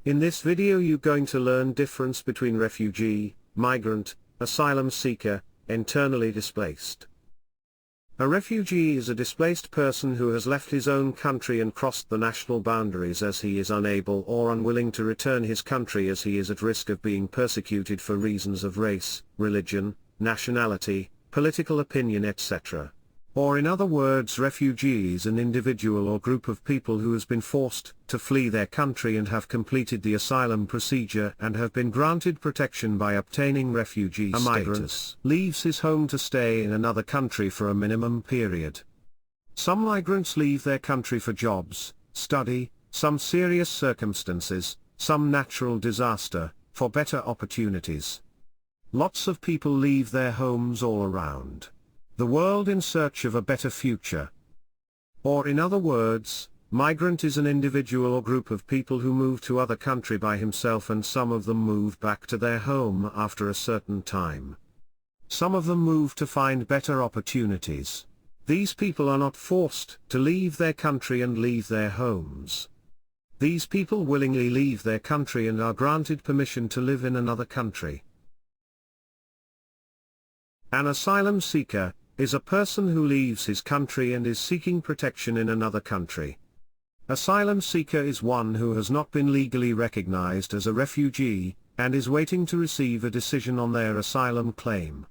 In this video you're going to learn difference between refugee, migrant, asylum seeker, internally displaced. A refugee is a displaced person who has left his own country and crossed the national boundaries as he is unable or unwilling to return his country as he is at risk of being persecuted for reasons of race, religion, nationality, political opinion, etc. Or in other words, refugee is an individual or group of people who has been forced to flee their country and have completed the asylum procedure and have been granted protection by obtaining refugee status. A migrant leaves his home to stay in another country for a minimum period. Some migrants leave their country for jobs, study, some serious circumstances, some natural disaster, for better opportunities. Lots of people leave their homes all around the world in search of a better future. Or in other words, migrant is an individual or group of people who move to other country by himself, and some of them move back to their home after a certain time. Some of them move to find better opportunities. These people are not forced to leave their country and leave their homes. These people willingly leave their country and are granted permission to live in another country. An asylum seeker is a person who leaves his country and is seeking protection in another country. Asylum seeker is one who has not been legally recognized as a refugee, and is waiting to receive a decision on their asylum claim.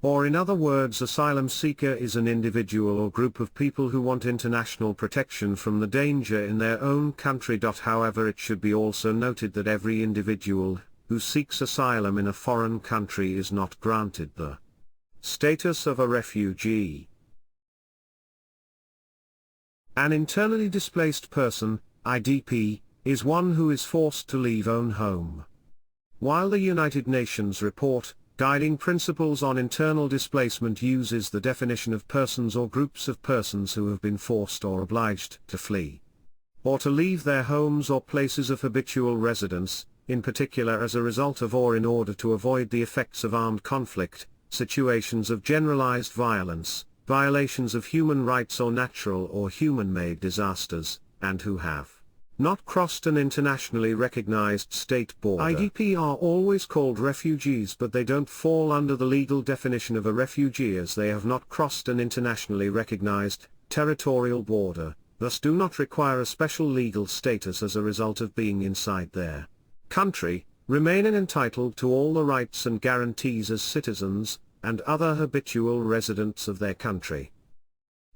Or in other words, asylum seeker is an individual or group of people who want international protection from the danger in their own country. However, it should be also noted that every individual who seeks asylum in a foreign country is not granted the status of a refugee. An internally displaced person, IDP, is one who is forced to leave own home. While the United Nations report, Guiding Principles on Internal Displacement uses the definition of persons or groups of persons who have been forced or obliged to flee, or to leave their homes or places of habitual residence, in particular as a result of or in order to avoid the effects of armed conflict, situations of generalized violence, violations of human rights or natural or human-made disasters, and who have not crossed an internationally recognized state border. IDP are always called refugees, but they don't fall under the legal definition of a refugee as they have not crossed an internationally recognized territorial border, thus do not require a special legal status as a result of being inside their country, remaining entitled to all the rights and guarantees as citizens, and other habitual residents of their country.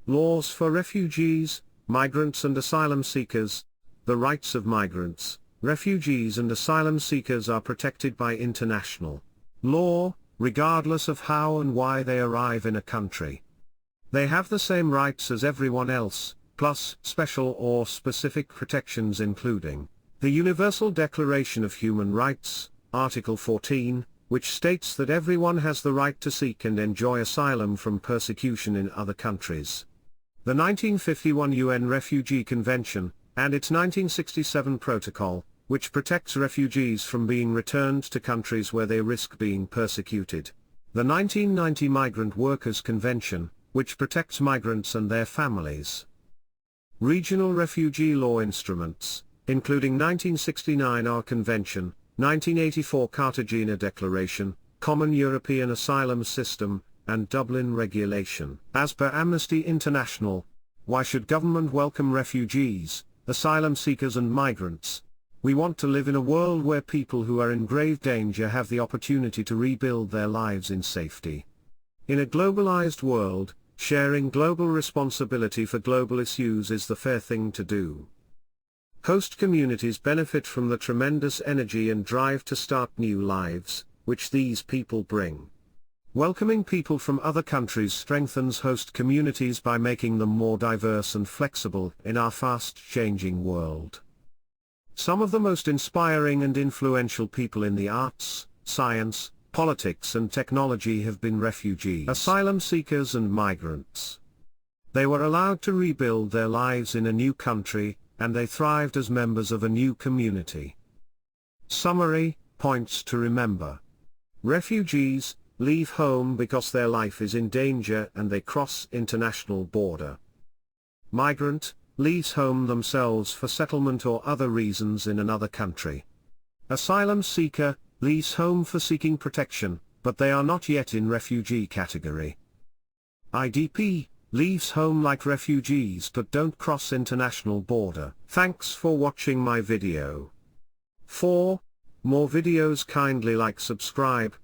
Laws for refugees, migrants and asylum seekers. The rights of migrants, refugees and asylum seekers are protected by international law, regardless of how and why they arrive in a country. They have the same rights as everyone else, plus special or specific protections including the Universal Declaration of Human Rights, Article 14, which states that everyone has the right to seek and enjoy asylum from persecution in other countries. The 1951 UN Refugee Convention, and its 1967 Protocol, which protects refugees from being returned to countries where they risk being persecuted. The 1990 Migrant Workers Convention, which protects migrants and their families. Regional refugee law instruments, including 1969 R Convention, 1984 Cartagena Declaration, Common European Asylum System, and Dublin Regulation. As per Amnesty International, why should government welcome refugees, asylum seekers and migrants? We want to live in a world where people who are in grave danger have the opportunity to rebuild their lives in safety. In a globalized world, sharing global responsibility for global issues is the fair thing to do. Host communities benefit from the tremendous energy and drive to start new lives, which these people bring. Welcoming people from other countries strengthens host communities by making them more diverse and flexible in our fast-changing world. Some of the most inspiring and influential people in the arts, science, politics and technology have been refugees, asylum seekers and migrants. They were allowed to rebuild their lives in a new country, and they thrived as members of a new community. Summary, points to remember. Refugees leave home because their life is in danger and they cross international border. Migrant leaves home themselves for settlement or other reasons in another country. Asylum seeker, leaves home for seeking protection, but they are not yet in refugee category. IDP, leaves home like refugees but don't cross international border. Thanks for watching my video. For more videos kindly like subscribe,